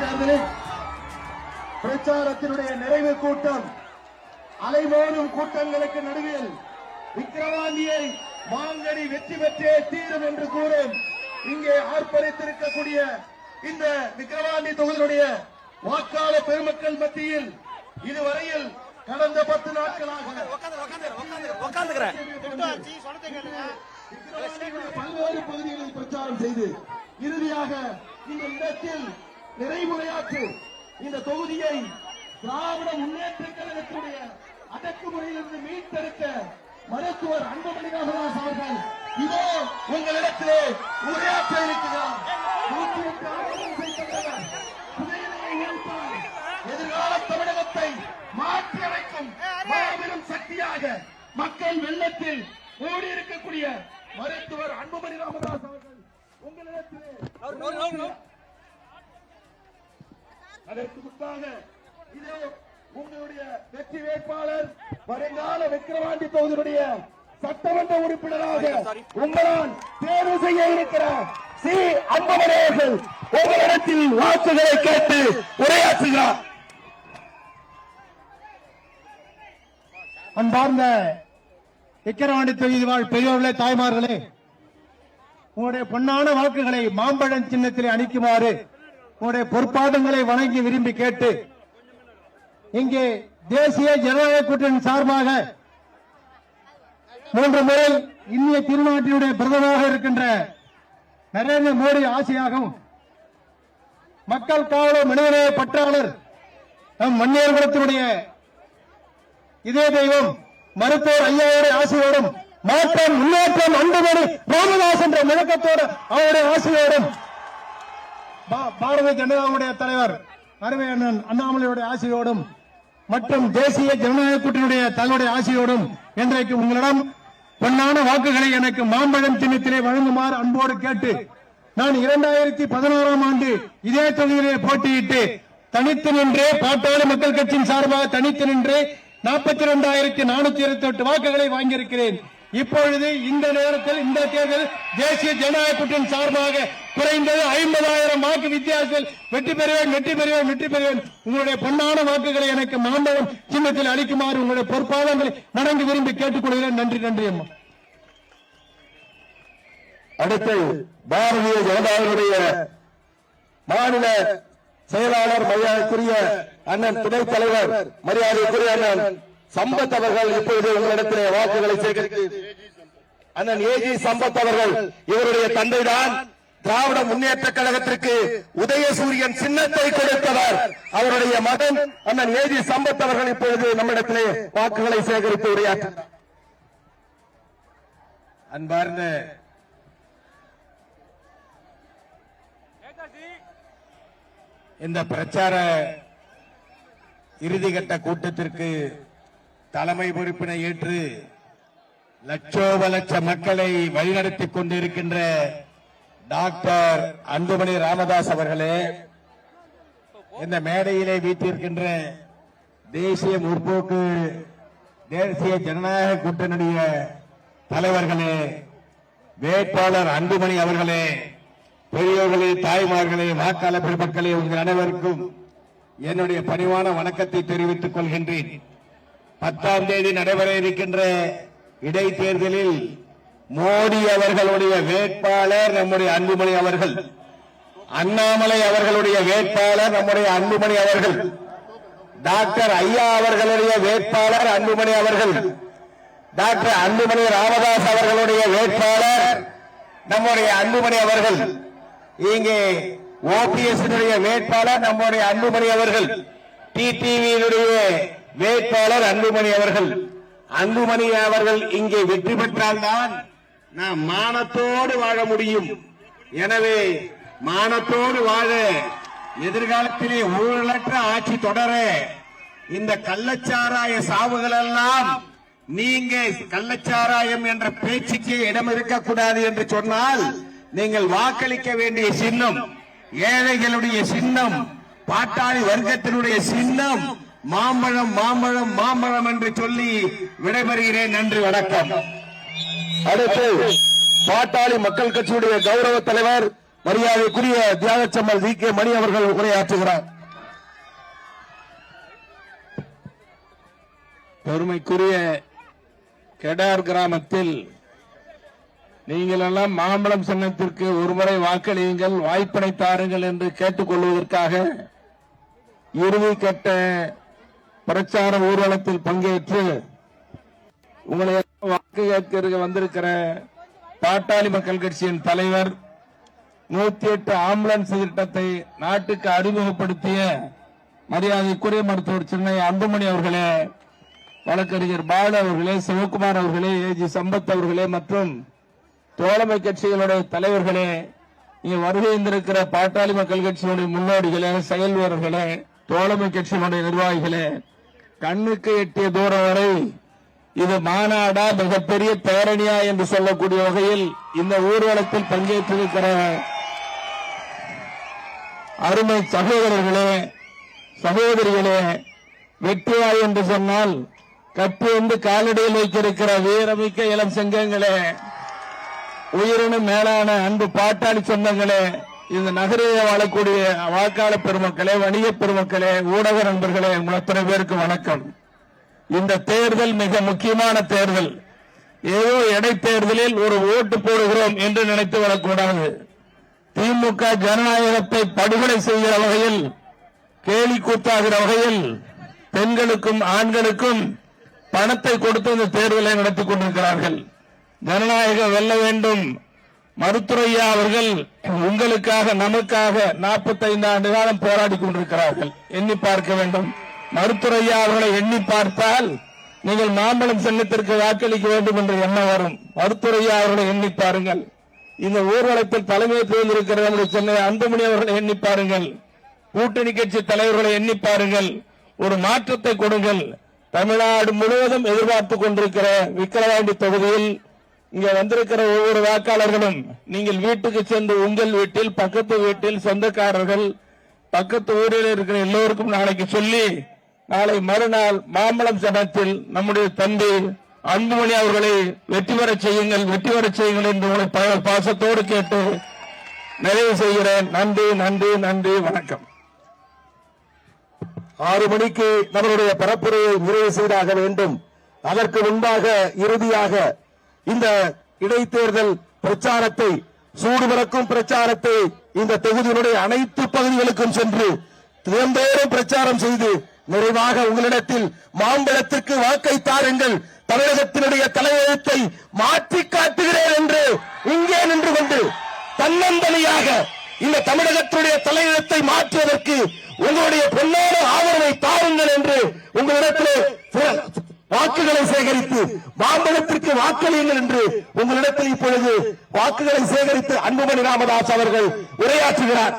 தேர்தலில் பிரச்சாரத்தினுடைய நிறைவு கூட்டம் அலைமோதும் கூட்டங்களுக்கு நடுவில் விக்கிரவாண்டியை மாங்கனி வெற்றி பெற்றே தீரும் என்று கூறும் இங்கே ஆர்ப்பரித்திருக்கக்கூடிய இந்த விக்கிரவாண்டி தொகுதியுடைய வாக்காளர் பெருமக்கள் மத்தியில் இதுவரையில் கடந்த 10 நாட்களாக பல்வேறு பகுதிகளில் பிரச்சாரம் செய்து இறுதியாக இந்த இடத்தில் நிறைவுரையாற்று இந்த தொகுதியை திராவிட முன்னேற்ற கழகத்துடைய அடக்குமுறையிலிருந்து மீட்டெடுக்க மருத்துவர் அன்புமணி ராமதாஸ் அவர்கள் இதோ உங்களிடத்திலே உரையாற்ற இருக்கிறார். எதிர்கால தமிழகத்தை மாற்றியமைக்கும் மாபெரும் சக்தியாக மக்கள் வெள்ளத்தில் ஓடியிருக்கக்கூடிய மருத்துவர் அன்புமணி ராமதாஸ் அவர்கள் உங்களிடத்திலே அதற்கு முன்பாக இதோ உங்களுடைய வெற்றி வேட்பாளர் வருங்கால விக்கிரவாண்டி தொகுதியுடைய சட்டமன்ற உறுப்பினராக உங்களால் தேர்வு செய்ய இருக்கிறார் சி அன்புமணி அவர்கள் உங்களிடத்தில் வாக்குகளை கேட்டு உரையாற்றுகிறார். அன்பார்ந்த விக்கிரவாண்டி தொகுதி வாழ் பெரியோர்களே, தாய்மார்களே, உங்களுடைய பொன்னான வாக்குகளை மாம்பழம் சின்னத்திலே அளிக்குமாறு உங்களுடைய பொறுப்பாதங்களை வணங்கி விரும்பி கேட்டு இங்கே தேசிய ஜனநாயக கூட்டணி சார்பாக 3 முறை இந்திய திருநாட்டினுடைய பிரதமராக இருக்கின்ற நரேந்திர மோடி ஆசையாகவும் மக்கள் காவலர் மனிதநேய பற்றாளர் நம் மன்னியர் குலத்தினுடைய இதே தெய்வம் மருத்துவர் ஐயாவுடைய ஆசையோடும் மாற்றம் முன்னேற்றம் அன்புமணி ராமதாஸ் என்ற முழக்கத்தோடு அவருடைய ஆசையோடும் பாரதிய ஜனதாவுடைய தலைவர் அருமை அண்ணன் அண்ணாமலையுடைய ஆசையோடும் மற்றும் தேசிய ஜனநாயக கூட்டணியுடைய தலைவருடைய ஆசையோடும் இன்றைக்கு உங்களிடம் பொன்னான வாக்குகளை எனக்கு மாம்பழம் சின்னத்திலே வழங்குமாறு அன்போடு கேட்டு நான் 2016ஆம் ஆண்டு இதே தொகுதியிலே போட்டியிட்டு தனித்து நின்று பாட்டாளி மக்கள் கட்சியின் சார்பாக தனித்து நின்று 42,428 வாக்குகளை வாங்கியிருக்கிறேன். இப்பொழுது இந்த நேரத்தில் இந்த தேர்தல் தேசிய ஜனநாயக கூட்டணி சார்பாக குறைந்தது 50,000 வாக்கு வித்தியாசத்தில் வெற்றி பெறுவேன். உங்களுடைய பொன்னான வாக்குகளை எனக்கு மாம்பழம் சின்னத்தில் அளிக்குமாறு உங்களுடைய பொறுப்பாளர்களை வணங்கி விரும்பி கேட்டுக் கொள்கிறேன். நன்றி அம்மா. அடுத்து பாரதிய ஜனதாவுடைய மாநில செயலாளர் மரியாதைக்குரிய அண்ணன் துணைத் தலைவர் மரியாதைக்குரிய அண்ணன் சம்பத் அவர்கள் இப்பொழுது உங்களிடத்திலே வாக்குகளை சேகரித்து அண்ணன் ஏஜி சம்பத் அவர்கள் இவருடைய தந்தைதான் திராவிட முன்னேற்ற கழகத்திற்கு உதயசூரியன் சின்னத்தை கொடுத்தவர். அவருடைய மகன் அண்ணன் ஏஜி சம்பத் அவர்கள் இப்பொழுது நம்மிடத்திலே வாக்குகளை சேகரித்து உரையாற்றினார். அன்பார்ந்த இந்த பிரச்சார இறுதிக்கட்ட கூட்டத்திற்கு தலைமை பொறுப்பினை ஏற்று லட்சோப லட்ச மக்களை வழிநடத்திக் கொண்டிருக்கின்ற டாக்டர் அன்புமணி ராமதாஸ் அவர்களே, இந்த மேடையிலே வீட்டிருக்கின்ற தேசிய முற்போக்கு தேசிய ஜனநாயக கூட்டணியுடைய தலைவர்களே, வேட்பாளர் அன்புமணி அவர்களே, பெரியோர்களே, தாய்மார்களே, வாக்காளர் பெருமக்களே, உங்கள் அனைவருக்கும் என்னுடைய பணிவான வணக்கத்தை தெரிவித்துக் கொள்கின்றேன். 10ஆம் தேதி நடைபெற இருக்கின்ற இடைத்தேர்தலில் மோடி அவர்களுடைய வேட்பாளர் நம்முடைய அன்புமணி அவர்கள், அண்ணாமலை அவர்களுடைய வேட்பாளர் நம்முடைய அன்புமணி அவர்கள், டாக்டர் ஐயா அவர்களுடைய வேட்பாளர் அன்புமணி அவர்கள், டாக்டர் அன்புமணி ராமதாஸ் அவர்களுடைய வேட்பாளர் நம்முடைய அன்புமணி அவர்கள், இங்கே ஓபிஎஸ் வேட்பாளர் நம்முடைய அன்புமணி அவர்கள், டிடிவியினுடைய வேட்பாளர் அன்புமணி அவர்கள். அன்புமணி அவர்கள் இங்கே வெற்றி பெற்றால்தான் நாம் மானத்தோடு வாழ முடியும். எனவே மானத்தோடு வாழ, எதிர்காலத்திலே ஊழலற்ற ஆட்சி தொடர இந்த கள்ளச்சாராய சாவுகள் எல்லாம் நீங்க கள்ளச்சாராயம் என்ற பேச்சுக்கு இடம் இருக்கக்கூடாது என்று சொன்னால் நீங்கள் வாக்களிக்க வேண்டிய சின்னம், ஏழைகளுடைய சின்னம், பாட்டாளி வர்க்கத்தினுடைய சின்னம் மாம்பழம் மாம்பழம் மாம்பழம் என்று சொல்லி விடைபெறுகிறேன். நன்றி, வணக்கம். அடுத்து பாட்டாளி மக்கள் கட்சியுடைய கௌரவ தலைவர் மரியாதைக்குரிய தியாகச்சம்மல் வி கே மணி அவர்கள் உரையாற்றுகிறார். பெருமைக்குரிய கெடார் கிராமத்தில் நீங்கள் எல்லாம் மாம்பழம் சின்னத்திற்கு ஒருமுறை வாக்களியுங்கள், வாய்ப்பினை தாருங்கள் என்று கேட்டுக் கொள்வதற்காக இறுதிக்கட்ட பிரச்சார ஊர்வலத்தில் பங்கேற்று உங்களை வாக்கு கேட்க வந்திருக்கிற பாட்டாளி மக்கள் கட்சியின் தலைவர் 108 ஆம்புலன்ஸ் திட்டத்தை நாட்டுக்கு அறிமுகப்படுத்திய மரியாதைக்குரிய மருத்துவர் சின்னை அன்புமணி அவர்களே, வழக்கறிஞர் பாலு அவர்களே, சிவகுமார் அவர்களே, ஏஜி சம்பத் அவர்களே மற்றும் தோழமை கட்சிகளுடைய தலைவர்களே, இங்கே வருகை இருந்திருக்கிற பாட்டாளி மக்கள் கட்சியினுடைய முன்னோடிகளே, செயல் வீரர்களே, தோழமை கட்சியினுடைய நிர்வாகிகளே, கண்ணுக்கு எட்டிய தூரம் வரை இது மாநாடா மிகப்பெரிய பேரணியா என்று சொல்லக்கூடிய வகையில் இந்த ஊர்வலத்தில் பங்கேற்றிருக்கிற அருமை சகோதரர்களே, சகோதரிகளே, வெற்றியா என்று சொன்னால் கட்டு வந்து காலடியில் வைத்திருக்கிற வீரமிக்க இளம் சங்கங்களே, உயிரினும் மேலான அன்பு பாட்டாளி சொந்தங்களே, இந்த நகரிலே வாழக்கூடிய வாக்காளர் பெருமக்களே, வணிக பெருமக்களே, ஊடக நண்பர்களே, உங்கள் அத்தனை பேருக்கு வணக்கம். இந்த தேர்தல் மிக முக்கியமான தேர்தல். ஏதோ இடைத்தேர்தலில் ஒரு ஓட்டு போடுகிறோம் என்று நினைத்து வரக்கூடாது. திமுக ஜனநாயகத்தை படுகொலை செய்கிற வகையில், கேலி கூத்தாகிற வகையில் பெண்களுக்கும் ஆண்களுக்கும் பணத்தை கொடுத்து இந்த தேர்தலை நடத்திக் கொண்டிருக்கிறார்கள். ஜனநாயகம் வெல்ல வேண்டும். மருத்துவரையா அவர்கள் உங்களுக்காக நமக்காக 45 ஆண்டு காலம் போராடி கொண்டிருக்கிறார்கள். எண்ணி பார்க்க வேண்டும். மருத்துவரையா அவர்களை எண்ணி பார்த்தால் நீங்கள் மாம்பழம் சின்னத்திற்கு வாக்களிக்க வேண்டும் என்ற எண்ணம் வரும். மருத்துவரையா அவர்களை எண்ணி பாருங்கள். இந்த ஊர்வலத்தில் தலைமையேற்று வந்திருக்கிற நம்முடைய சென்னை அன்புமணி அவர்களை எண்ணி பாருங்கள். கூட்டணி கட்சி தலைவர்களை எண்ணி பாருங்கள். ஒரு மாற்றத்தை கொடுங்கள். தமிழ்நாடு முழுவதும் எதிர்பார்த்துக் கொண்டிருக்கிற விக்கிரவாண்டி தொகுதியில் இங்க வந்திருக்கிற ஒவ்வொரு வாக்காளர்களும் நீங்கள் வீட்டுக்கு சென்று உங்கள் வீட்டில், பக்கத்து வீட்டில், சொந்தக்காரர்கள், பக்கத்து ஊரில் இருக்கிற எல்லோருக்கும் நாளைக்கு சொல்லி, நாளை மறுநாள் மாம்பழம் சின்னத்தில் நம்முடைய தம்பி அன்புமணி அவர்களை வெற்றி பெறச் செய்யுங்கள், வெற்றி பெறச் செய்யுங்கள் என்று உங்களை பாசத்தோடு கேட்டு நிறைவு செய்கிறேன். நன்றி, நன்றி, நன்றி, வணக்கம். 6 மணிக்கு நம்மளுடைய பரப்புரையை நிறைவு செய்தாக வேண்டும். அதற்கு முன்பாக இறுதியாக இந்த இடைத்தேர்தல் பிரச்சாரத்தை, சூடுபறக்கும் பிரச்சாரத்தை இந்த தொகுதியினுடைய அனைத்து பகுதிகளுக்கும் சென்று தினந்தோறும் பிரச்சாரம் செய்து நிறைவாக உங்களிடத்தில் மாம்பழத்திற்கு வாக்கை தாருங்கள், தமிழகத்தினுடைய தலையெழுத்தை மாற்றி காட்டுகிறேன் என்று இங்கே நின்று கொண்டு தன்னந்தனியாக இந்த தமிழகத்தினுடைய தலையெழுத்தை மாற்றுவதற்கு உங்களுடைய பொன்னான ஆதரவை தாருங்கள் என்று உங்களிடத்திலே வாக்குகளை சேகரித்து மாம்பழத்திற்கு வாக்களியுங்கள் என்று உங்களிடத்தில் இப்பொழுது வாக்குகளை சேகரித்து அன்புமணி ராமதாஸ் அவர்கள் உரையாற்றுகிறார்.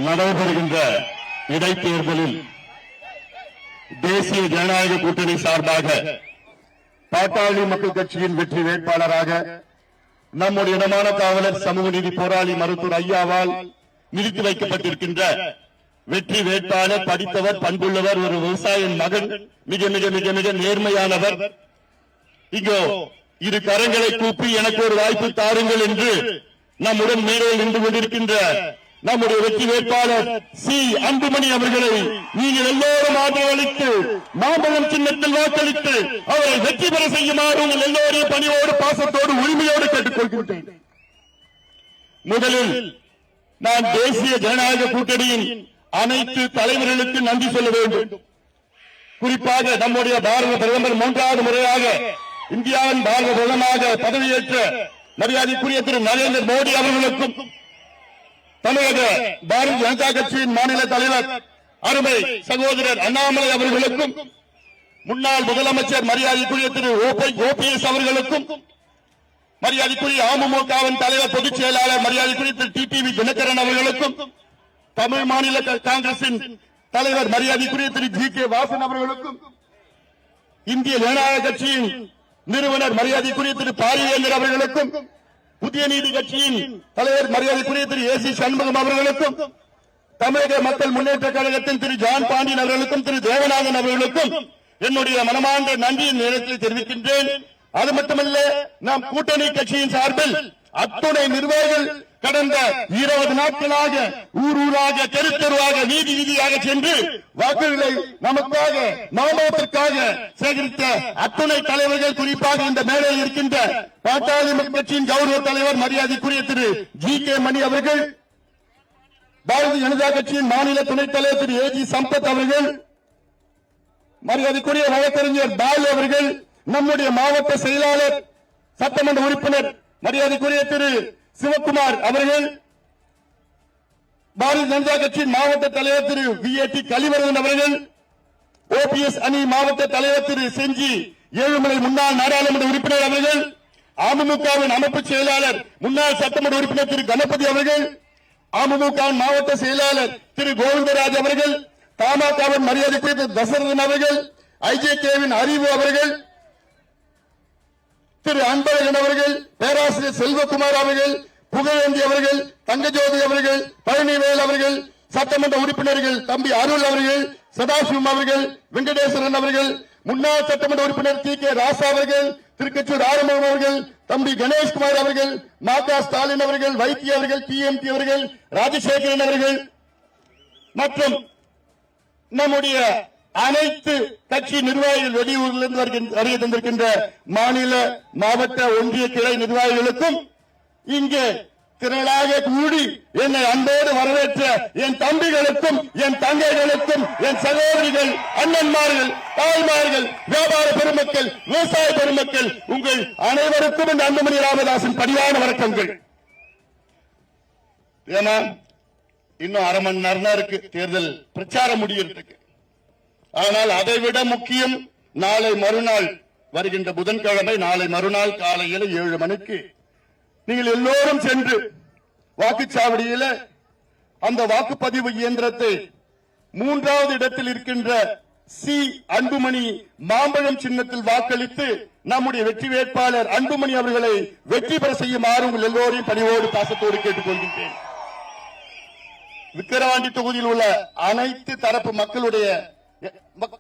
நடைபெறுகின்ற இடைத்தேர்தலில் தேசிய ஜனநாயக கூட்டணி சார்பாக பாட்டாளி மக்கள் கட்சியின் வெற்றி வேட்பாளராக நம்முடைய இனமான காவலர், சமூக நீதி போராளி மருத்துவர் ஐயாவால் நிறுத்தி வைக்கப்பட்டிருக்கின்ற வெற்றி வேட்பாளர் படித்தவர், பண்புள்ளவர், ஒரு விவசாயின் மகன், மிக மிக மிக மிக நேர்மையானவர். இங்கோ இரு கரங்களை கூப்பி எனக்கு ஒரு வாய்ப்பு தாருங்கள் என்று நம்முடன் மேடையில் நின்று கொண்டிருக்கின்ற நம்முடைய வெற்றி வேட்பாளர் சி அன்புமணி அவர்களை நீங்கள் எல்லோரும் ஆதரவளித்து மாம்பழம் சின்னத்தில் வாக்களித்து அவரை வெற்றி பெற செய்யுமாறு உங்கள் எல்லோரையும் பணியோடு, பாசத்தோடு, உரிமையோடு கேட்டுக்கொள்கின்றேன். முதலில் நான் தேசிய ஜனநாயக கூட்டணியின் அனைத்து தலைவர்களுக்கு நன்றி சொல்ல வேண்டும். குறிப்பாக நம்முடைய பாரத பிரதமர் 3வது முறையாக இந்தியாவின் பாரத பிரதமராக பதவியேற்ற மரியாதைக்குரிய திரு நரேந்திர மோடி அவர்களுக்கும், தமிழக பாரதிய ஜனதா கட்சியின் மாநில தலைவர் அருமை சகோதரர் அண்ணாமலை அவர்களுக்கும், முன்னாள் முதலமைச்சர் மரியாதைக்குரிய திரு ஓபிஎஸ் அவர்களுக்கும், மரியாதைக்குரிய அமமுகவின் தலைவர் பொதுச் செயலாளர் மரியாதைக்குரிய திரு டிடிவி தினகரன் அவர்களுக்கும், தமிழ் மாநில காங்கிரசின் தலைவர் மரியாதைக்குரிய திரு ஜி.கே. வாசன் அவர்களுக்கும், இந்திய ஜனநாயக கட்சியின் நிறுவனர் மரியாதைக்குரிய திரு பாரிவேந்தர் அவர்களுக்கும், புதிய நீதி கட்சியின் தலைவர் மரியாதைக்குரிய திரு ஏ.சி. சண்முகம் அவர்களுக்கும், தமிழக மக்கள் முன்னேற்ற கழகத்தின் திரு ஜான் பாண்டியன் அவர்களுக்கும் திரு தேவநாதன் அவர்களுக்கும் என்னுடைய மனமார்ந்த நன்றியின் நேரத்தில் தெரிவிக்கின்றேன். அது மட்டுமல்ல, நாம் கூட்டணி கட்சியின் சார்பில் அத்துணை நிர்வாகிகள் கடந்த 20 நாட்களாக ஊர் ஊராக தெரு தெருவாக வீதி வீதியாக சென்று வாக்குகளை நமக்காக மாவட்டத்திற்காக சேகரித்த அத்துணை தலைவர்கள், குறிப்பாக இந்த மேடையில் இருக்கின்ற பாட்டாளி மக்கள் கட்சியின் கௌரவ தலைவர் மரியாதைக்குரிய திரு ஜி.கே. மணி அவர்கள், பாரதிய ஜனதா கட்சியின் மாநில துணைத் தலைவர் திரு ஏ.ஜி. சம்பத் அவர்கள், மரியாதைக்குரிய வழக்கறிஞர் பாலு அவர்கள், நம்முடைய மாவட்ட செயலாளர் சட்டமன்ற உறுப்பினர் மரியாதைக்குரிய திரு சிவக்குமார் அவர்கள், பாரதிய ஜனதா கட்சியின் மாவட்ட தலைவர் திரு வி.ஏ.டி. கலிவரதன் அவர்கள், ஓபிஎஸ் அணி மாவட்ட தலைவர் திரு செஞ்சி ஏழுமலை முன்னாள் நாடாளுமன்ற உறுப்பினர் அவர்கள், அமமுகவின் அமைப்பு செயலாளர் முன்னாள் சட்டமன்ற உறுப்பினர் திரு கணபதி அவர்கள், அமமுகவின் மாவட்ட செயலாளர் திரு கோவிந்தராஜ் அவர்கள், தமாகவின் மரியாதைக்குரிய திரு தசரதன் அவர்கள், ஐஜேகேவின் அறிவு அவர்கள், திரு அன்பழகன் அவர்கள், பேராசிரியர் செல்வகுமார் அவர்கள், புகழேந்தி அவர்கள், தங்கஜோதி அவர்கள், பழனிவேல் அவர்கள், சட்டமன்ற உறுப்பினர்கள் தம்பி அருள் அவர்கள், சதாசிவம் அவர்கள், வெங்கடேஸ்வரன் அவர்கள், முன்னாள் சட்டமன்ற உறுப்பினர் டி.கே. ராசா அவர்கள், திருக்கச்சூர் ஆரம்பம் அவர்கள், தம்பி கணேஷ்குமார் அவர்கள், மா.க. ஸ்டாலின் அவர்கள், வைத்திய அவர்கள், டிஎம்டி அவர்கள், ராஜசேகரன் அவர்கள் மற்றும் நம்முடைய அனைத்து கட்சி நிர்வாகிகள் வெளியூரிலிருந்து வருகை தந்திருக்கின்ற மாநில மாவட்ட ஒன்றிய கிளை நிர்வாகிகளுக்கும் இங்கே திரளாக கூடி என்னை அன்போடு வரவேற்ற என் தம்பிகளுக்கும் என் தங்கைகளுக்கும் என் சகோதரிகள், அண்ணன்மார்கள், தாய்மார்கள், வியாபார பெருமக்கள், விவசாய பெருமக்கள், உங்கள் அனைவருக்கும் இந்த அன்புமணி ராமதாசின் பணிவான வணக்கங்கள். ஏன்னா இன்னும் அரை மணி நேரம் தான் இருக்கு தேர்தல் பிரச்சாரம் முடியறதுக்கு. ஆனால் அதைவிட முக்கியம், நாளை மறுநாள் வருகின்ற புதன்கிழமை நாளை மறுநாள் காலையில் 7 மணிக்கு நீங்கள் எல்லோரும் சென்று வாக்குச்சாவடியில் அந்த வாக்குப்பதிவு இயந்திரத்தை 3வது இடத்தில் இருக்கின்ற சி அன்புமணி மாம்பழம் சின்னத்தில் வாக்களித்து நம்முடைய வெற்றி வேட்பாளர் அன்புமணி அவர்களை வெற்றி பெற செய்யுமாறு உங்கள் எல்லோரையும் பணிவோடு பாசத்தோடு கேட்டுக் கொள்கின்றேன். விக்கிரவாண்டி தொகுதியில் உள்ள அனைத்து தரப்பு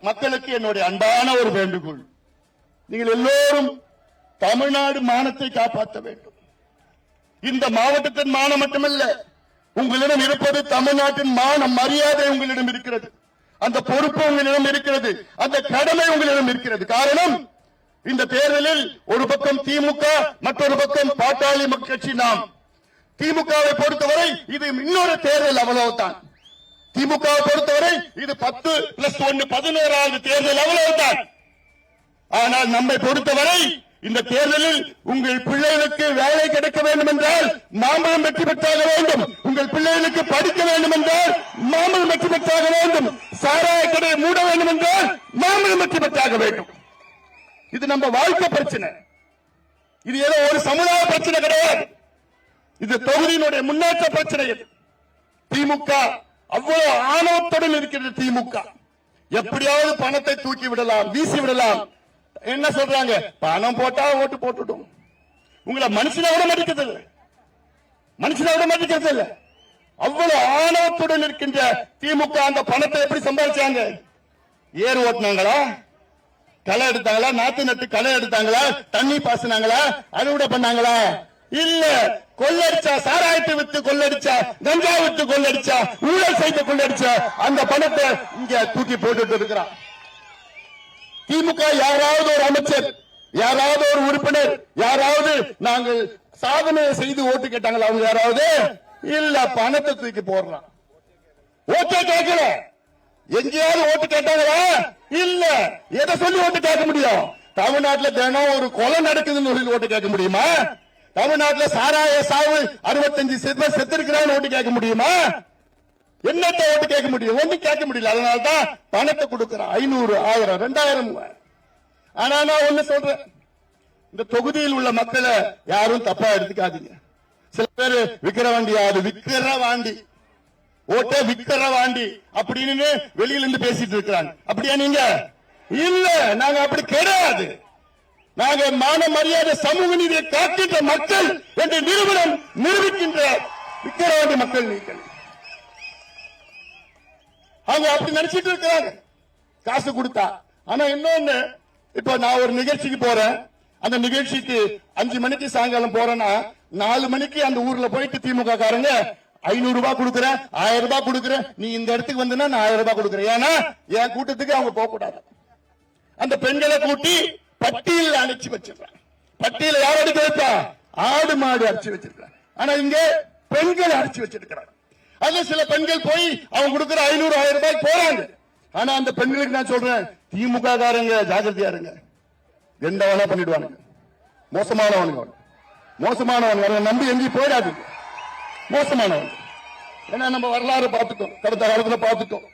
மக்களுக்கு என்னுடைய அன்பான ஒரு வேண்டுகோள், நீங்கள் எல்லோரும் தமிழ்நாடு மானத்தை காப்பாற்ற வேண்டும். இந்த மாவட்டத்தின் மானம் மட்டுமல்ல, உங்களிடம் இருப்பது தமிழ்நாட்டின் மானம், மரியாதை உங்களிடம் இருக்கிறது, அந்த பொறுப்பு உங்களிடம் இருக்கிறது, அந்த கடமை உங்களிடம் இருக்கிறது. காரணம், இந்த தேர்தலில் ஒரு பக்கம் திமுக, மற்றொரு பக்கம் பாட்டாளி மக்கள் கட்சி. நாம் திமுகவை பொறுத்தவரை இது இன்னொரு தேர்தல், அவ்வளவுதான். திமுகவை பொறுத்தவரை இது 10+1 11வது தேர்தல், அவ்வளவுதான். ஆனால் நம்மை பொறுத்தவரை இந்த தேர்தலில் உங்கள் பிள்ளைகளுக்கு வேலை கிடைக்க வேண்டும் என்றால் மாம்பழம் வெற்றி பெற்றாக வேண்டும். உங்கள் பிள்ளைகளுக்கு படிக்க வேண்டும் என்றால் மாம்பழம் வெற்றி பெற்றாக வேண்டும். சாராய கடையை மூட வேண்டும் என்றால் மாம்பழம் வெற்றி பெற்றாக வேண்டும். இது நம்ம வாழ்க்கை பிரச்சனை. இது ஏதோ ஒரு சமுதாய பிரச்சனை கிடையாது. இது தொகுதியினுடைய முன்னேற்ற பிரச்சனை. திமுக அவ்வளவு ஆணவத்துடன் இருக்கிறது. திமுக எப்படியாவது பணத்தை தூக்கி விடலாம், வீசி விடலாம். என்ன சொல்றாங்க, பணம் போட்டா ஓட்டு போட்டுடும். உங்களை மனுஷனோட மதிக்கிறது இல்லை. அவ்வளவு ஆணவத்துடன் இருக்கின்ற திமுக அந்த பணத்தை எப்படி சம்பாதிச்சாங்க? ஏர் ஓட்டினாங்களா, களை எடுத்தாங்களா, நாத்து நட்டு களை எடுத்தாங்களா, தண்ணி பாசினாங்களா, அறுவடை பண்ணாங்களா? இல்ல, கொள்ளடிச்சா, சாராயத்தை வித்து கொள்ளடிச்சா, கஞ்சா வித்து கொள்ளடிச்சா, ஊழல் செய்து கொள்ளடிச்சா அந்த பணத்தை இங்க தூக்கி போட்டுட்டு இருக்கிறான். திமுக யாராவது ஒரு அமைச்சர், யாராவது ஒரு உறுப்பினர், யாராவது நாங்கள் சாதனை செய்து ஓட்டு கேட்டாங்களா? அவங்க யாராவது? இல்ல, பணத்தை தூக்கி போடுறான். ஓட்டை கேட்கல. எங்கேயாவது ஓட்டு கேட்டாங்களா? இல்ல. எதை சொல்லி ஓட்டு கேட்க முடியும்? தமிழ்நாட்டில் தினம் ஒரு கொலை நடக்குதுன்னு சொல்லி ஓட்டு கேட்க முடியுமா? தமிழ்நாட்டில் சாராய சாவு 65 பேர் செத்திருக்கிறான்னு ஓட்டு கேட்க முடியுமா? என்னத்தை ஓட்டு கேட்க முடியும்? ஒண்ணு கேட்க முடியல. அதனால்தான் பணத்தை கொடுக்கிறான். 500, 1000, 2000. ஆனா நான் ஒண்ணு சொல்றேன், இந்த தொகுதியில் உள்ள மக்களை யாரும் தப்பா எடுத்துக்காதீங்க. சில பேர் விக்கிரவாண்டி, அது விக்கிரவாண்டி ஓட்ட விக்கிரவாண்டி அப்படின்னு வெளியில இருந்து பேசிட்டு இருக்கிறாங்க. அப்படியா நீங்க? இல்ல, நாங்க அப்படி கிடையாது. நாங்க மான மரியாதை, சமூக நீதியை காக்கின்ற மக்கள் என்று நிறுவனம் நிரூபிக்கின்ற விக்கிரவாண்டி மக்கள். நீங்கள் அவங்க அப்படி நினைச்சிட்டு இருக்கிறாங்க காசு கொடுத்தா. ஆனா இன்னொன்னு, இப்ப நான் ஒரு நிகழ்ச்சிக்கு போறேன், அந்த நிகழ்ச்சிக்கு 5 மணிக்கு சாயங்காலம் போறேன்னா 4 மணிக்கு அந்த ஊர்ல போயிட்டு திமுக காரங்க 500 ரூபாய் கொடுக்குறேன், 1000 ரூபாய் கொடுக்குறேன், நீ இந்த இடத்துக்கு வந்தா நான் 1000 ரூபாய் கொடுக்குறேன். ஏன்னா என் கூட்டத்துக்கு அவங்க போக கூடாது. அந்த பெண்களை கூட்டி பட்டியல அணைச்சு வச்சிருக்காங்க. பட்டியல யார் அடிக்க வைப்பா? ஆடு மாடு அடிச்சு வச்சிருக்காங்க. ஆனா இங்க பெண்கள் அடிச்சு வச்சிருக்கிறாங்க. அதுல சில பெண்கள் போய் அவங்க கொடுக்கிற 500 1000 ரூபாய் போறாங்க. ஆனா அந்த பெண்களுக்கு நான் சொல்றேன், திமுக காரங்க ஜாகிரதையா இருங்க, எந்த வேலை பண்ணிடுவானுங்க, மோசமானவனுங்க நம்பி எங்கேயும் போயிடாது, மோசமானவன். ஏன்னா நம்ம வரலாறு பார்த்துட்டோம், கடந்த காலத்துல பார்த்துட்டோம்.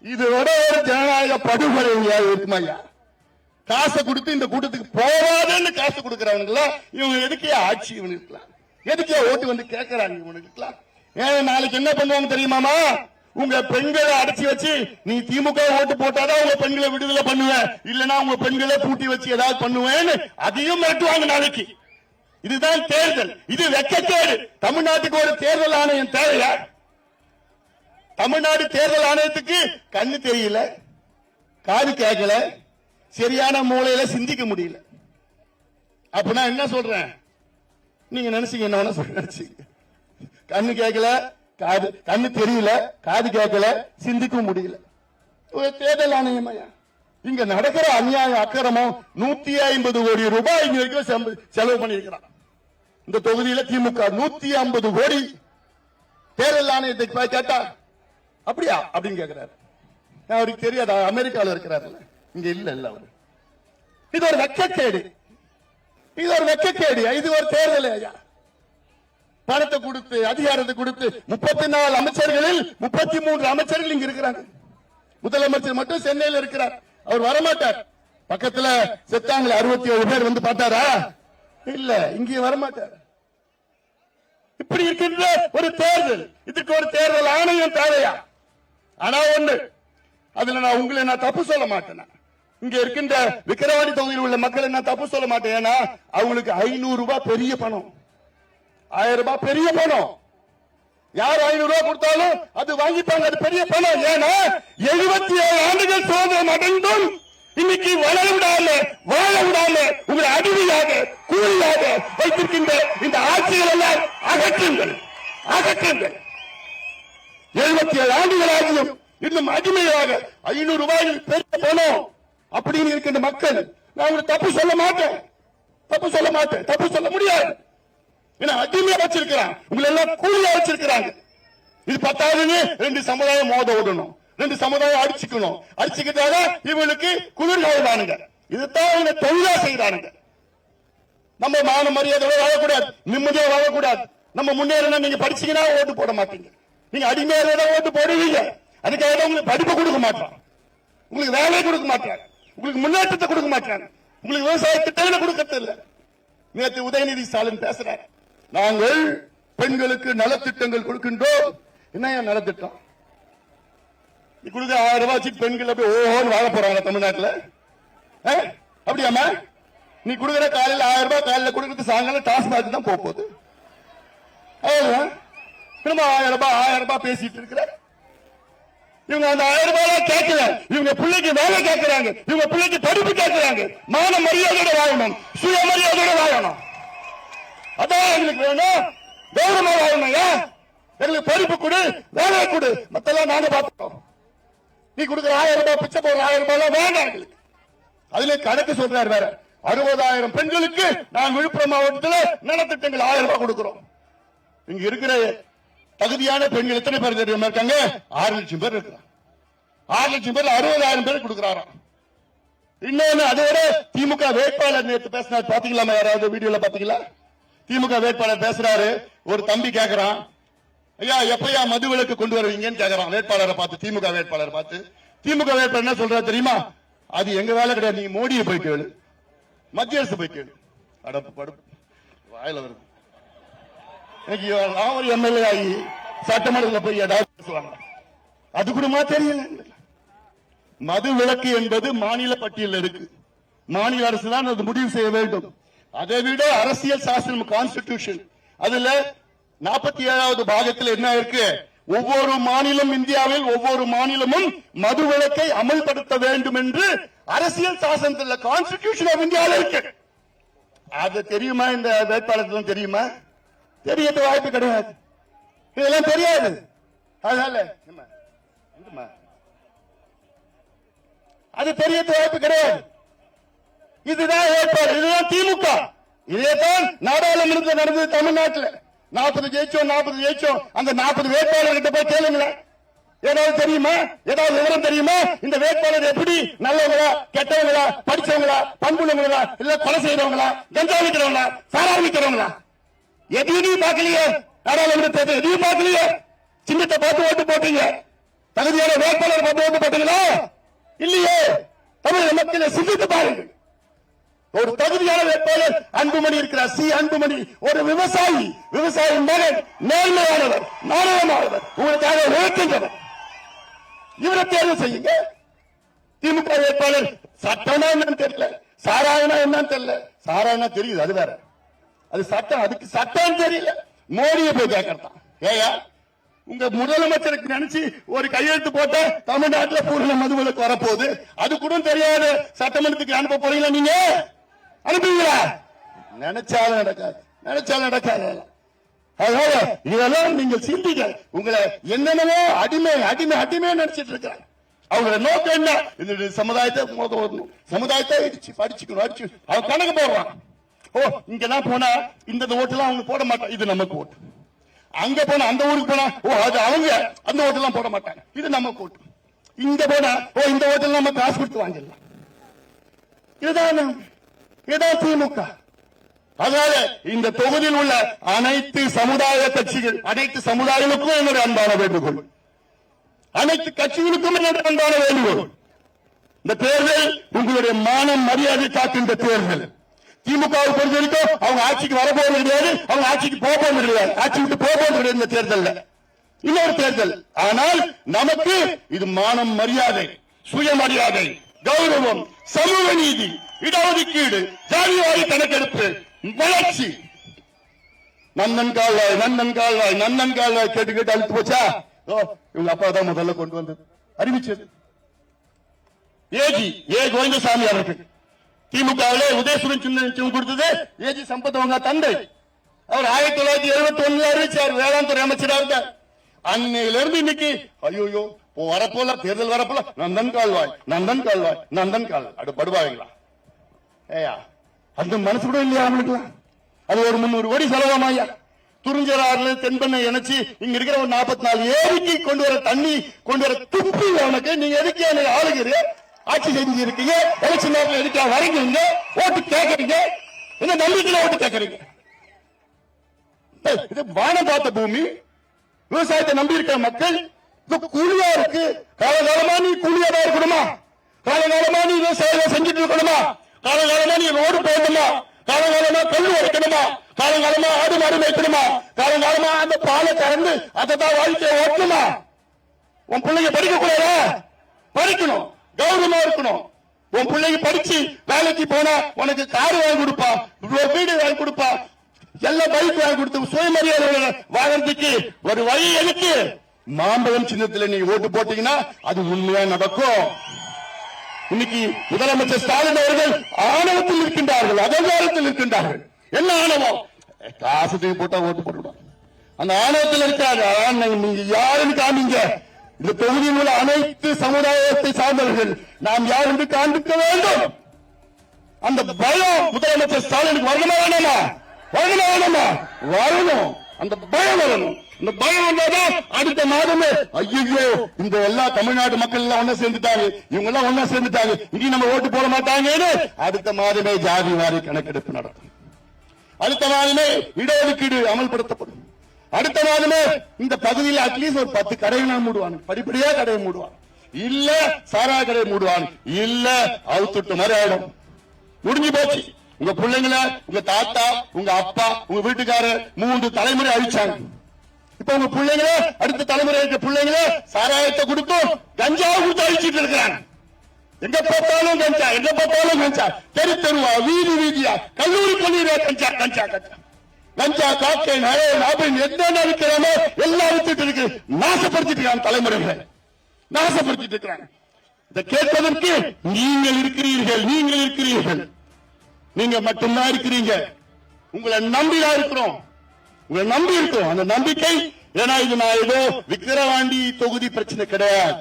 இதோட ஒரு ஜனநாயக படுகொலை இருக்குமாய்யா? காசை கொடுத்து இந்த கூட்டத்துக்கு போவாதுன்னு காசு கொடுக்கறவனுங்களா இவங்க எதுக்கே ஆட்சி இவனுக்கலாம், எதுக்கே ஓட்டு வந்து கேட்கறாங்க இவனுக்கலாம்? ஏன் நாளைக்கு என்ன பண்ணுவாங்க தெரியுமாமா? உங்க பெண்களை அடைச்சி வச்சு நீ திமுக ஓட்டு போட்டாதான் உங்க பெண்களை விடுதலை பண்ணுவேன், இல்லன்னா உங்க பெண்களை பூட்டி வச்சு ஏதாவது பண்ணுவேன்னு அதையும் மிரட்டுவாங்க நாளைக்கு. இதுதான் தேர்தல், இது வெட்கக்கேடு. தமிழ்நாட்டுக்கு ஒரு தேர்தல் ஆணையம் தேவையா? தமிழ்நாடு தேர்தல் ஆணையத்துக்கு கண்ணு தெரியல, காது கேட்கல, சரியான மூளையில சிந்திக்க முடியல. அப்ப நான் என்ன சொல்றேன், நீங்க நினைச்சீங்க என்ன நினைச்சீங்க, கண்ணு கேட்கல, கண்ணு தெரியல, காது கேட்கல, சிந்திக்க முடியல. ஒரு தேர்தல் ஆணையம் இங்க நடக்கிற அநியாய அக்கிரமம் 150 கோடி ரூபாய் இங்க வரைக்கும் செலவு பண்ணிருக்கிறான். இந்த தொகுதியில திமுக 150 கோடி தேர்தல் ஆணையத்துக்கு போய் கேட்டா அப்படியா அப்படின்னு கேட்கிறாரு. அவருக்கு தெரியாதா? அமெரிக்காவில் இருக்கிறாரு, இங்க இல்ல அவரு. இது ஒரு வெட்கக்கேடு, இது ஒரு வெட்கக்கேடு. இது ஒரு தேர்தல் ஐயா. பணத்தை கொடுத்து அதிகாரத்தை கொடுத்து 34 அமைச்சர்களில் 33 அமைச்சர்கள் இங்க இருக்கிறாங்க. முதலமைச்சர் மட்டும் சென்னையில் இருக்கிறார், அவர் வரமாட்டார். பக்கத்துல செத்தாங்களே 67 பேர் வந்து பார்த்தாரா? இல்ல, இங்கே வரமாட்டார். இப்படி இருக்கின்ற ஒரு தேர்தல், இதுக்கு ஒரு தேர்தல் ஆணையம் தேவையா? ஆனா ஒண்ணு, அதுல நான் உங்களை நான் தப்பு சொல்ல மாட்டேன். இங்க இருக்கின்ற விக்கிரவாண்டி தொகுதியில் உள்ள மக்களை நான் தப்பு சொல்ல மாட்டேன். ஏன்னா அவங்களுக்கு 500 ரூபாய் பெரிய பணம், 1000 ரூபாய் பெரிய பணம். யார் 500 ரூபாய் கொடுத்தாலும் அது வாங்கிப்பாங்க, அது பெரிய பணம். ஏன்னா 77 ஆண்டுகள் சுதந்திரம் அடைந்தும் இன்னைக்கு வாழ விடாம உங்களை அடிமையாக கூலியாக வைத்திருக்கின்ற இந்த ஆட்சிகள் எல்லாம் அகற்றுங்கள். 77 ஆண்டுகளாகியும் இன்னும் அடிமையாக 500 ரூபாய் பெரிய பணம் அப்படின்னு இருக்கின்ற மக்கள், நான் உங்களுக்கு தப்பு சொல்ல மாட்டேன், தப்பு சொல்ல முடியாது. ஏன்னா அடிமையா வச்சிருக்கிறாங்க, உங்களை எல்லாம் கூலியா வச்சிருக்கிறாங்க. இது 10வது 2 சமுதாயம் மோத விடணும், 2 சமுதாயம் அடிச்சுக்கிட்டாதான் இவங்களுக்கு குளிர்காலுங்க. இதுதான் இவங்க தொழிலா செய்யறானுங்க. நம்ம மான மரியாதையோட வாழக்கூடாது, நிம்மதியா வாழக்கூடாது. நம்ம முன்னேறினா நீங்க படிச்சீங்கன்னா ஓட்டு போட மாட்டீங்க, நீங்க அடிமையாக ஓட்டு போடுவீங்க. அதுக்காக உங்களுக்கு படிப்பு கொடுக்க மாட்டான், உங்களுக்கு வேலை கொடுக்க மாட்டாங்க, உங்களுக்கு முன்னேற்றத்தை கொடுக்க மாட்டாங்க, உங்களுக்கு விவசாய திட்டங்களை கொடுக்கறது இல்ல. நேற்று உதயநிதி ஸ்டாலின் பேசுறாரு, நாங்கள் பெண்களுக்கு நலத்திட்டங்கள் கொடுக்கின்றோம். என்ன நலத்திட்டம்? நீ கொடுக்க 1000 ரூபாய் வச்சு பெண்கள் அப்படி ஓஹோன்னு வாழ போறாங்க தமிழ்நாட்டில்? அப்படியாமா? நீ கொடுக்கிற காலையில் 1000 ரூபாய், காலையில் கொடுக்கறது சாயங்காலம் டாஸ்மாக் தான் போகுது. திரும்ப 1000 ரூபாய் பேசிட்டு இருக்கிற இவங்க அந்த 1000 ரூபாய் கேட்கல, இவங்க பிள்ளைக்கு வேலை கேட்கிறாங்க, இவங்க பிள்ளைக்கு படிப்பு கேட்கிறாங்க. மான மரியாதையோட வாழணும், சுயமரியாதையோட வாழணும். அதான் எங்களுக்கு வேணும், கௌரவமா வாழணும். எங்களுக்கு படிப்பு கொடு, வேலை கொடு, மத்தெல்லாம் நாங்க பார்த்துட்டோம். நீ கொடுக்குற 1000 ரூபாய் பிச்சை போடுற 1000 ரூபாய் வேண்டாம் எங்களுக்கு. அதுல கணக்கு சொல்றாரு வேற, 60,000 பெண்களுக்கு நான் விழுப்புரம் மாவட்டத்தில் நலத்திட்டங்கள் 1000 ரூபாய் கொடுக்கிறோம். இங்க இருக்கிற தகுதியான பெண்கள் எத்தனை பேர் தெரியுமா இருக்காங்க? 6 லட்சம் பேர் இருக்கிறாங்க. 6 லட்சம் பேர் 60,000 பேர் கொடுக்கிறாராம். இன்னொன்னு, அதோட திமுக வேட்பாளர் நேற்று பேசினார், பாத்தீங்களா? யாராவது வீடியோல பாத்தீங்களா? திமுக வேட்பாளர் பேசுறாரு, ஒரு தம்பி கேட்கிறான், ஐயா எப்பயா மது விலக்கு கொண்டு வருவீங்கன்னு கேட்கிறான் வேட்பாளரை பார்த்து. திமுக வேட்பாளர் பார்த்து திமுக வேட்பாளர் என்ன சொல்றாரு தெரியுமா? அது எங்க வேலை கிடையாது, நீங்க மோடியை போய் கேளு, மத்திய அரசு போய் கேளு. அடப்பு படுப்பு வாயில வருது. நான் ஒரு எம்எல்ஏ ஆகி சட்டமன்றத்தில் போய் ஏதாவது பேசுவாங்க, அது கூடமா தெரியல. மது விலக்கு என்பது மாநில பட்டியலில் இருக்கு, மாநில அரசு தான் அது முடிவு செய்ய வேண்டும். அதை விட அரசியல் சாசனம் கான்ஸ்டிடியூஷன் அதுல 47வது பாகத்தில் என்ன இருக்கு? ஒவ்வொரு மாநிலம், இந்தியாவில் ஒவ்வொரு மாநிலமும் மதுவிலக்கை அமல்படுத்த வேண்டும் என்று அரசியல் சாசனத்தில் கான்ஸ்டிடியூஷன் ஆஃப் இந்தியாவில் இருக்கு. அது தெரியுமா? இந்த வேட்பாளர்களும் தெரியுமா? தெரிய வாய்ப்பு கிடையாது. இதெல்லாம் தெரியாது. அதனால அது தெரிய வாய்ப்பு கிடையாது. இதுதான் ஏற்பாடு, இதுதான் திமுக. இதேதான் நாடாளுமன்றத்தில் நடந்தது. தமிழ்நாட்டில் 40 ஜெயிச்சோம். அந்த 40 வேட்பாளர்கிட்ட போய் கேளுங்களேன். ஏதாவது தெரியுமா? ஏதாவது விவரம் தெரியுமா? இந்த வேட்பாளர் எப்படி நல்லவங்களா, கெட்டவங்களா, படிச்சவங்களா, பண்புள்ளவங்களா, இல்ல கொலை செய்யறவங்களா, கஞ்சா விற்கிறவங்களா, சாரா விற்கிறவங்களா? எதையும் பார்க்கலையே. நாடாளுமன்ற எதையும் பார்க்கலையே. சின்னத்தை பார்த்து ஓட்டு போட்டீங்க. தகுதியான வேட்பாளர் பார்த்து ஓட்டு போட்டீங்களா? இல்லையே. தமிழக மக்களை சிந்தித்து பாருங்கள். ஒரு தகுதியான வேட்பாளர் அன்புமணி இருக்கிறார். சி அன்புமணி ஒரு விவசாயி மகன், நேர்மையானவர், நாணயமானவர், உங்களுக்காக உழைக்கின்றவர். இவரை தேர்வு செய்யுங்க. திமுக வேட்பாளர் சட்டம்னா என்னன்னு தெரியல, சாராயனா என்னன்னு தெரியல. சாராயனா தெரியுது, அது வேற. அது சட்டம், அதுக்கு சட்டம் தெரியல. மோடியை போய் கேட்கறதான். ஏயா உங்க முதலமைச்சருக்கு நினைச்சு ஒரு கையெழுத்து போட்ட தமிழ்நாட்டில் பூர்ண மதுவிலக்கு வரப்போகுது. அது கூட தெரியாத சட்டமன்றத்துக்கு அனுப்ப போறீங்களா? நீங்க அனுப்புவீங்களா? நினைச்சாலும் நடக்காது. அதனால இதெல்லாம் நீங்கள் சிந்திக்க. உங்களை என்னென்னவோ அடிமை நினைச்சிட்டு இருக்கிறாங்க. அவங்களோட நோக்கம் என்ன? இந்த சமுதாயத்தை படிச்சுக்கணும். அவன் கணக்கு போடுறான். ஓ இங்கதான் போனா இந்த ஓட்டுலாம் அவங்க போட மாட்டான், இது நமக்கு ஓட்டு. அங்க போனா அந்த ஊருக்கு போனா ஓ அது அவங்க அந்த ஓட்டெல்லாம் போட மாட்டாங்க, இது நமக்கு ஓட்டு. இங்க போனா ஓ இந்த ஓட்டெல்லாம் நம்ம காசு கொடுத்து வாங்கிடலாம். இதுதான் திமுக. அதனால இந்த தொகுதியில் உள்ள அனைத்து சமுதாய கட்சிகள், அனைத்து சமுதாயங்களுக்கும் என்னுடைய அன்பான வேண்டுகோள், அனைத்து கட்சிகளுக்கும் என்னுடைய அன்பான வேண்டுகோள். இந்த தேர்தல் உங்களுடைய மானம் மரியாதை காக்கின்ற தேர்தல். திமுகவை பொறுத்த வரைக்கும் அவங்க ஆட்சிக்கு வரப்போவது கிடையாது, அவங்க ஆட்சிக்கு போவது கிடையாது, ஆட்சி விட்டு போவது கிடையாது. இந்த தேர்தல் இன்னொரு தேர்தல். ஆனால் நமக்கு இது மானம் மரியாதை, சுயமரியாதை, கௌரவம், சமூக நீதி, இடஒதுக்கீடு, ஜாதிவாரி கணக்கெடுப்பு, வளர்ச்சி. நந்தன் கால்வாய் கேட்டு அழுத்து போச்சா? இவங்க அப்பா தான் முதல்ல கொண்டு வந்தது, அறிவிச்சது. ஏ கோவிந்தசாமி அவர்கள் திமுகவிலே உதயசூரன் சின்னம் கொடுத்தது ஏஜி சம்பத் அவங்க தந்தை. அவர் 1971 அறிவிச்சார், வேளாண் துறை அமைச்சராக இருந்தார். அன்னையிலிருந்து இன்னைக்கு ஐயோ வரப்போல தேர்தல் வரப்போல நந்தன் கால்வாய் அடுப்படுவாங்களா? ஏயா அந்த மனசு கூட இல்லையா அவங்களுக்குலாம்? அது ஒரு 300 கோடி செலவாமாயா. துறிஞ்சராறுல தென்பண்ணை இணைச்சு இங்க இருக்கிற ஒரு 44 ஏரிக்கு கொண்டு வர தண்ணி கொண்டு வர துப்பி உனக்கு. நீங்க எதுக்கு எனக்கு ஆளுகிறீங்க? ஆட்சி செஞ்சு இருக்கீங்க, எலெக்ஷன் நேரத்தில் எதுக்கா வரீங்க? ஓட்டு கேட்கறீங்க, என்ன நம்பிக்கையில ஓட்டு கேட்கறீங்க? இது வானம் பார்த்த பூமி, விவசாயத்தை நம்பி இருக்கிற மக்கள் கூலியா இருக்கு. காலகாலமா நீ கூலியா தான் இருக்கணுமா? காலகாலமா நீ விவசாயம் செஞ்சுட்டு இருக்கணுமா? காலகாலமா நீ ரோடு போடணுமா? காலகாலமா கல் உடைக்கணுமா? காலகாலமா ஆடு மாடு மேய்க்கணுமா? காலகாலமா அந்த பாலை கறந்து அதை தான் வாழ்க்கையை ஓட்டணுமா? உன் பிள்ளைங்க படிக்க கூடாதா? படிக்கணும், கௌரவமா இருக்கணும். உன் பிள்ளைங்க படிச்சு வேலைக்கு போனா உனக்கு கார் வாங்கி கொடுப்பா, வீடு வாங்கி கொடுப்பா, எல்லாம் பைக் வாங்கி கொடுத்து சுயமரியாதை வாழறதுக்கு ஒரு வழி எதுக்கு? மாம்பழம் சின்னத்தில் நீங்க ஓட்டு போட்டீங்கன்னா அது உண்மையா நடக்கும். இன்னைக்கு முதலமைச்சர் ஸ்டாலின் அவர்கள் ஆணவத்தில் இருக்கின்றார்கள், அகங்காரத்தில் இருக்கின்றார்கள். என்ன ஆணவம்? காசு போட்டா ஓட்டு போட்டுவிடும். அந்த ஆணவத்தில் இருக்காங்க. நீங்க யாருன்னு காமிங்க. இந்த தொகுதியில் உள்ள அனைத்து சமுதாயத்தை சார்ந்தவர்கள் நாம் யார் என்று காண்பிக்க வேண்டும். அந்த பயம் முதலமைச்சர் ஸ்டாலினுக்கு வரணுமா வேணாமா? வரணும். அந்த பயம் வரணும். இந்த பயம் வந்தாதான் அடுத்த மாதமே ஐயோ இந்த எல்லா தமிழ்நாடு மக்கள் எல்லாம் ஒன்னா சேர்ந்துட்டாங்க, இவங்க எல்லாம் ஒன்னா சேர்ந்துட்டாங்க, இனி நம்ம ஓட்டு போட மாட்டாங்கன்னு அடுத்த மாதமே ஜாதி வாரி கணக்கெடுப்பு நடக்கும். அடுத்த மாதமே இடஒதுக்கீடு அமல்படுத்தப்படும். அடுத்த மாதமே இந்த பகுதியில் அட்லீஸ்ட் ஒரு 10 கடைகள் மூடுவாங்க, படிப்படியா கடையை மூடுவாங்க. இல்ல சாரா கடை மூடுவாங்க, இல்ல அவுத்துட்டு மாதிரி ஆயிடும். முடிஞ்சு போச்சு. உங்க பிள்ளைங்களை, உங்க தாத்தா, உங்க அப்பா, உங்க வீட்டுக்காரர் 3 தலைமுறை அழிச்சாங்க. இப்ப உங்க பிள்ளைங்கள, அடுத்த தலைமுறை இருக்க பிள்ளைங்கள சாராயத்தை கொடுத்தும் கஞ்சாவை கொடுத்து அழிச்சிட்டு இருக்கிறாங்க. எங்க பார்த்தாலும் கஞ்சா, தெரு தெருவா, வீதி வீதியா, கல்லூரி பள்ளியில கஞ்சா. கஞ்சா, காக்கை, நயன் அப்படின்னு என்னென்ன இருக்கிறானோ எல்லாம் வித்துட்டு இருக்கு. நாசப்படுத்திட்டு இருக்காங்க, தலைமுறைகளை நாசப்படுத்திட்டு இருக்கிறாங்க. இதை கேட்பதற்கு நீங்கள் இருக்கிறீர்கள், நீங்கள் இருக்கிறீர்கள், நீங்க மட்டும்தான் இருக்கிறீங்க. உங்களை நம்பிதான் இருக்கிறோம், உங்களை நம்பி இருக்கிறோம். அந்த நம்பிக்கை, ஏன்னா இது நான் ஏதோ விக்கிரவாண்டி தொகுதி பிரச்சனை கிடையாது,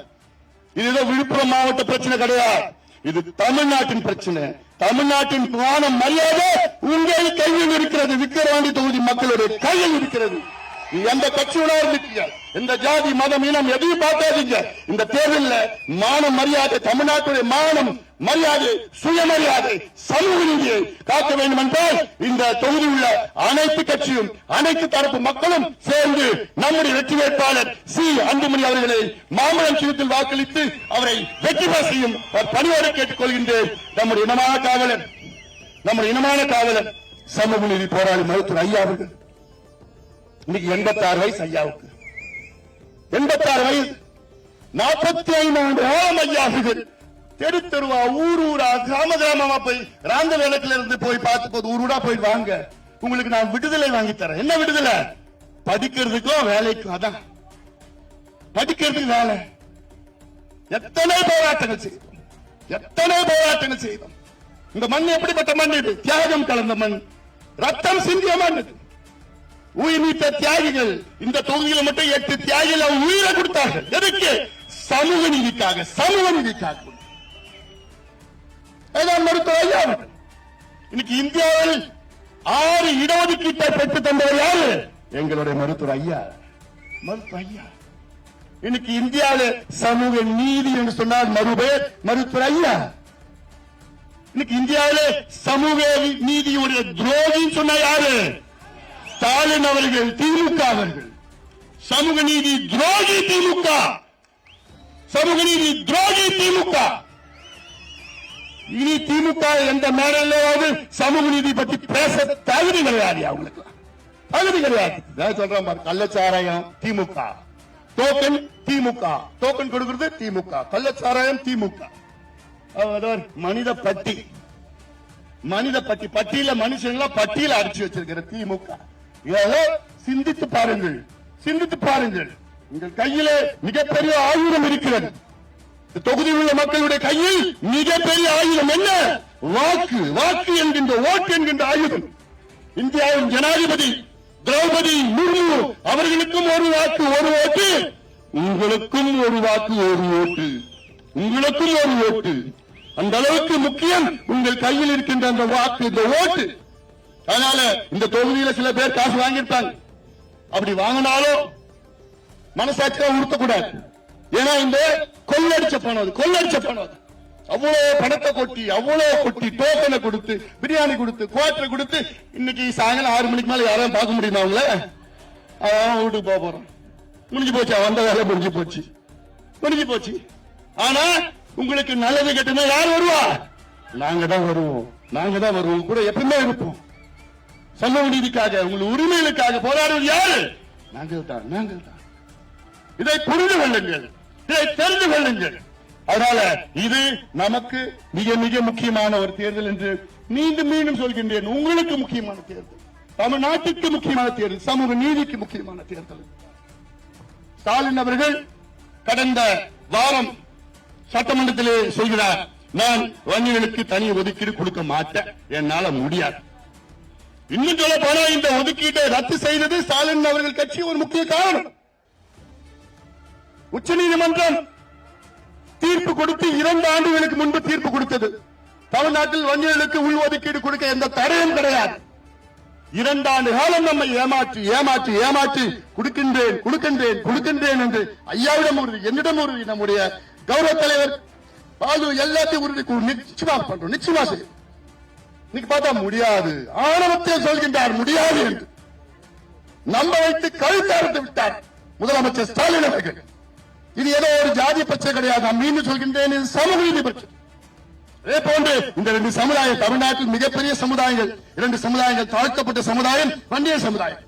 இது ஏதோ விழுப்புரம் மாவட்ட பிரச்சனை கிடையாது, இது தமிழ்நாட்டின் பிரச்சனை. தமிழ்நாட்டின் மான மரியாதை உங்கள் கையில் இருக்கிறது, விக்கிரவாண்டி தொகுதி மக்களுடைய கையில் இருக்கிறது. நீ எந்த கட்சியோட இருக்கீங்க, எந்த ஜாதி, மதம், இனம் எதையும் பார்க்காதீங்க. இந்த தேர்தலில் மான மரியாதை, தமிழ்நாட்டுடைய மானம் மரியாதை, சுயமரியாதை, சமூக நீதியை காக்க வேண்டும் என்றால் இந்த தொகுதி உள்ள அனைத்து கட்சியும் அனைத்து தரப்பு மக்களும் சேர்ந்து நம்முடைய வெற்றி வேட்பாளர் சி. அன்புமணி அவர்களை மாம்பழம் சின்னத்தில் வாக்களித்து அவரை வெற்றி பெற செய்யும் பணியோடு கேட்டுக் கொள்கின்றேன். நம்முடைய இனமான காவலர் சமூக நீதி போராளி மருத்துவர் ஐயா அவர்கள் இன்னைக்கு 86 வயசு. ஐயாவுக்கு 86 வயசு. 45 ஆண்டு காலம் ஐயா அவர்கள் தெரு தெருவா, ஊர் ஊரா, கிராமமா போய் ராந்த வேலைக்குல இருந்து போய் பார்த்து போது ஊர் ஊரா போய் வாங்க, உங்களுக்கு நான் விடுதலை வாங்கி தரேன். என்ன விடுதலை? படிக்கிறதுக்கும் வேலைக்கும். அதான் படிக்கிறதுக்கு வேலை. எத்தனை போராட்டங்கள் செய்தோம். இந்த மண் எப்படிப்பட்ட மண்? இது தியாகம் கலந்த மண், ரத்தம் சிந்திய மண். உயிர் நீத்த தியாகிகள் இந்த தொகுதியில் மட்டும் 8 தியாகிகள் உயிரை கொடுத்தார்கள். எதுக்கு? சமூக நீதிக்காக. மருத்துவர் ஐயா இன்னைக்கு இந்தியாவில் 6 இடஒதுக்கீட்டை பெற்று தந்தவர் யாரு? எங்களுடைய மருத்துவர் ஐயா. இன்னைக்கு இந்தியாவில் சமூக நீதி என்று சொன்னால் மருத்துவர் ஐயா. இன்னைக்கு இந்தியாவில் சமூக நீதியுடைய துரோகின்னு சொன்ன யாரு? ஸ்டாலின் அவர்கள், திமுக அவர்கள். சமூக நீதி துரோகி திமுக. இனி திமுக எந்த மேடையிலாவது சமூக நீதி பற்றி பேச தகுதி கிடையாது. அவங்களுக்கு தகுதி கிடையாது. சொல்றேன் பாரு, கள்ளச்சாராயம் திமுக, டோக்கன் திமுக, டோக்கன் கொடுக்கிறது திமுக, கள்ளச்சாராயம் திமுக. மனித பட்டியல மனுஷங்களா பட்டியல அடிச்சு வச்சிருக்கிற திமுக. சிந்தித்து பாருங்கள். உங்கள் கையிலே மிகப்பெரிய ஆயுதம் இருக்கிறது. தொகுதியில் உள்ள மக்களுடைய கையில் மிகப்பெரிய ஆயுதம் என்ன? வாக்கு என்கின்ற, ஓட்டு என்கின்ற ஆயுதம். இந்தியாவின் ஜனாதிபதி திரௌபதி முர்மு அவர்களுக்கும் ஒரு வாக்கு ஒரு ஓட்டு, உங்களுக்கும் ஒரு வாக்கு ஒரு ஓட்டு. அந்த அளவுக்கு முக்கியம் உங்கள் கையில் இருக்கின்ற அந்த வாக்கு, இந்த ஓட்டு. அதனால இந்த தொகுதியில சில பேர் காசு வாங்கியிருப்பாங்க. அப்படி வாங்கினாலும் மனசாட்சியா உறுத்தக்கூடாது. ஏன்னா இந்த கொள்ளடிச்ச பணம், அவ்வளவு பணத்தை கொட்டி டோக்கனை கொடுத்து, பிரியாணி கொடுத்து, குவார்டர் கொடுத்து, இன்னைக்கு சாயங்காலம் 6 மணிக்கு மேல யாரும் பார்க்க முடியுமா? அவங்கள வீட்டுக்கு போறோம். முடிஞ்சு போச்சு, வந்த வேலை முடிஞ்சு போச்சு. ஆனா உங்களுக்கு நல்லது கெட்டனா யார் வருவா? நாங்க தான் வருவோம். கூட எப்பவுமே இருப்போம். சமூக நீதிக்காக, உங்கள் உரிமைகளுக்காக போராடுவது யாரு? நாங்கள் தான். இதை புரிந்து கொள்ளுங்கள், இதை தெரிந்து கொள்ளுங்கள். அதனால இது நமக்கு மிக மிக முக்கியமான ஒரு தேர்தல் என்று மீண்டும் சொல்கின்றேன். உங்களுக்கு முக்கியமான தேர்தல், தமிழ்நாட்டுக்கு முக்கியமான தேர்தல், சமூக நீதிக்கு முக்கியமான தேர்தல். ஸ்டாலின் அவர்கள் கடந்த வாரம் சட்டமன்றத்திலே சொல்கிறார், நான் வன்னியர்களுக்கு தனி ஒதுக்கீடு கொடுக்க மாட்டேன், என்னால முடியாது. இன்னும் சொல்ல போனா இந்த ஒதுக்கீட்டை ரத்து செய்தது ஸ்டாலின் அவர்கள் கட்சி ஒரு முக்கிய காரணம். உச்சநீதிமன்றம் தீர்ப்பு கொடுத்து 2 ஆண்டுகளுக்கு முன்பு தீர்ப்பு கொடுத்தது. தமிழ்நாட்டில் வன்னியர்களுக்கு உள் ஒதுக்கீடு கொடுக்க எந்த தடையும் கிடையாது. 2 ஆண்டு காலம் நம்மை ஏமாற்றி கொடுக்கின்றேன் என்று ஐயாவிடம் உறுதி, என்னிடம் உறுதி, நம்முடைய கௌரவ தலைவர் பாலு எல்லாத்தையும் உறுதி நிச்சயமா செய்யும். இன்னைக்கு பார்த்தா முடியாது, ஆணவத்தில் சொல்கின்றார் முடியாது என்று நம்ப வைத்து கழுத்தார்த்து விட்டார் முதலமைச்சர் ஸ்டாலின் அவர்கள். இது ஏதோ ஒரு ஜாதி பிரச்சனை கிடையாது, நான் மீண்டும் சொல்கின்றேன், இது சமூக நீதி பிரச்சனை. அதே போன்று இந்த 2 சமுதாயம், தமிழ்நாட்டில் மிகப்பெரிய சமுதாயங்கள், 2 சமுதாயங்கள், தாழ்த்தப்பட்ட சமுதாயம், வன்னிய சமுதாயம்.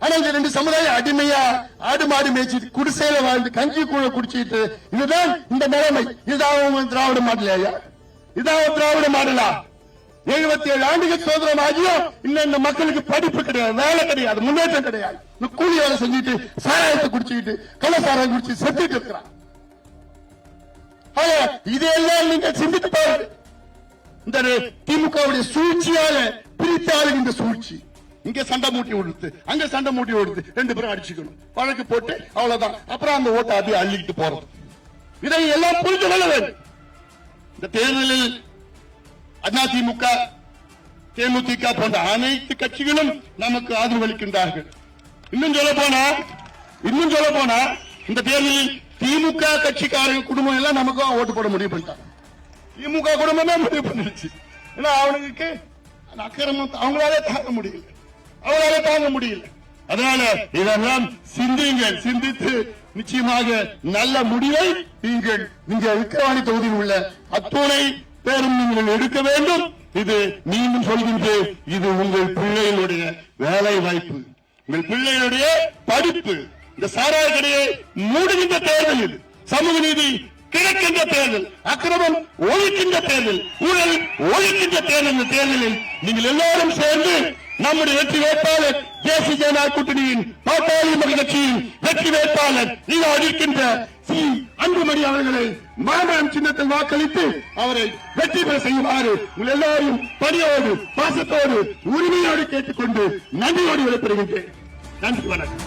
ஆனால் இந்த 2 சமுதாயம் அடிமையா ஆடு மாடு மேய்ச்சிட்டு குடிசையில வாழ்ந்து கஞ்சி கூட குடிச்சிட்டு, இதுதான் இந்த நிலைமை. இதுதான் திராவிட மாடலையா? இதான் திராவிட மாடலா? 77 ஆண்டுகள் சுதந்திரம் ஆகியும் இன்னும் இந்த மக்களுக்கு படிப்பு கிடையாது, வேலை கிடையாது, முன்னேற்றம் கிடையாது. இந்த கூலி வேலை செஞ்சுட்டு சாராயத்தை குடிச்சுக்கிட்டு கள்ளசாராயம் குடிச்சு செத்துட்டு இருக்கிறான். இதையெல்லாம் நீங்க சிந்தித்து பாருங்க. இந்த திமுகவுடைய சூழ்ச்சியால பிரித்தாளுங்க இந்த சூழ்ச்சி. இங்க சண்டை மூட்டி ஓடுது, அங்க சண்டை மூட்டி ஓடுது, 2 பேரும் அடிச்சுக்கணும், வழக்கு போட்டு அவ்வளவுதான். அப்புறம் அந்த ஓட்டை அப்படியே அள்ளிக்கிட்டு போறது. இதை எல்லாம் புரிந்து கொள்ள வேண்டும். இந்த தேர்தலில் அதிமுக, தேமுதிக போன்ற அனைத்து கட்சிகளும் நமக்கு ஆதரவளிக்கின்றார்கள். இன்னும் சொல்ல போனா இந்த தேர்தலில் திமுக கட்சிக்காரங்க குடும்பம் எல்லாம் நமக்கு ஓட்டு போட முடிவு பண்ணிட்டாங்க. திமுக குடும்பமே முடிவு பண்ணிருச்சு. ஏன்னா அவனுக்கு அக்கிரமம் அவங்களாலே தாங்க முடியல. அதனால இதெல்லாம் சிந்தித்து நிச்சயமாக நல்ல முடிவை நீங்கள் விக்கிரவாணி தொகுதியில் உள்ள அத்துணை பேரும் நீங்கள் எடுக்க வேண்டும். இது மீண்டும் சொல்கின்றேன், இது உங்கள் பிள்ளைகளுடைய வேலை வாய்ப்பு, உங்கள் பிள்ளைகளுடைய படிப்பு. இந்த சாராய கடையை மூடுகின்ற தேர்தலில் சமூக நீதி கிடைக்கின்ற தேர்தல், அக்கிரமம் ஒழிக்கின்ற தேர்தல், ஊழல் ஒழிக்கின்ற தேர்தலில் நீங்கள் எல்லாரும் சேர்ந்து நம்முடைய வெற்றி வேட்பாளர் தேசிய ஜனநாயக கூட்டணியின் பாட்டாளி மக்கள் கட்சியின் வெற்றி வேட்பாளர் நீங்கள் அளிக்கின்ற சி அன்புமணி அவர்களை மாம்பழம் சின்னத்தில் வாக்களித்து அவரை வெற்றி பெற செய்யுமாறு உங்கள் எல்லாரும் பணியோடு பாசத்தோடு உரிமையோடு கேட்டுக்கொண்டு நன்றியோடு விடைபெறுகின்றேன். நன்றி, வணக்கம்.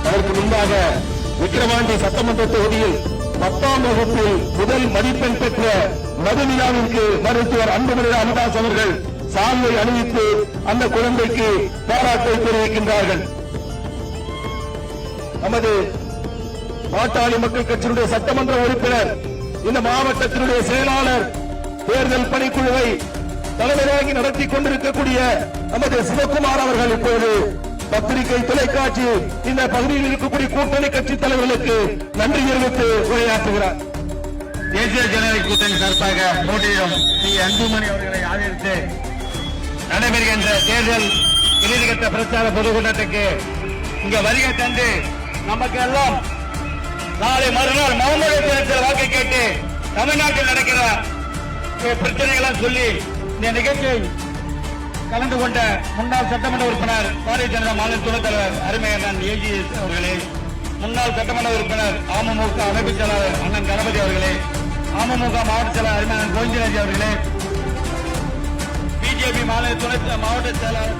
அதற்கு முன்பாக விக்கிரவாண்டி சட்டமன்ற தொகுதியில் 10ஆம் வகுப்பில் முதல் மதிப்பெண் பெற்ற மதுமிலாவிற்கு மருத்துவர் அன்புமணி ராமதாஸ் அவர்கள் சால்வை அணிவித்து அந்த குழந்தைக்கு பாராட்டை தெரிவிக்கின்றார்கள். நமது பாட்டாளி மக்கள் கட்சியினுடைய சட்டமன்ற உறுப்பினர், இந்த மாவட்டத்தினுடைய செயலாளர், தேர்தல் பணிக்குழுவை தலைமையாகி நடத்தி கொண்டிருக்கக்கூடிய நமது சிவகுமார் அவர்கள் இப்போது பத்திரிகை, தொலைக்காட்சி, இந்த பகுதியில் இருக்கக்கூடிய கூட்டணி கட்சி தலைவர்களுக்கு நன்றி தெரிவித்து உரையாற்றுகிறார். தேசிய ஜனநாயக கூட்டணி சார்பாக போட்டியிடும் ஸ்ரீ அன்புமணி அவர்களை ஆதரித்து நடைபெறுகின்ற தேர்தல் இறுதிக்கட்ட பிரச்சார பொதுக்கூட்டத்துக்கு இங்க வருகை தந்து நமக்கு எல்லாம் நாளை மறுநாள் மௌன தேர்தல் வாக்கு கேட்டு தமிழ்நாட்டில் நடக்கிற பிரச்சனைகளை சொல்லி இந்த நிகழ்ச்சியை கலந்து கொண்ட முன்னாள் சட்டமன்ற உறுப்பினர், பாரதிய ஜனதா மாநில துணைத் தலைவர் அருமையண்ணன் ஏஜிஎஸ் அவர்களே, முன்னாள் சட்டமன்ற உறுப்பினர் அமமுக அமைப்பு செயலாளர் அண்ணன் கணபதி அவர்களே, அமமுக மாவட்ட செயலாளர் அருமையண்ணன் கோவிந்தராஜ் அவர்களே, பிஜேபி மாநில மாவட்ட செயலாளர்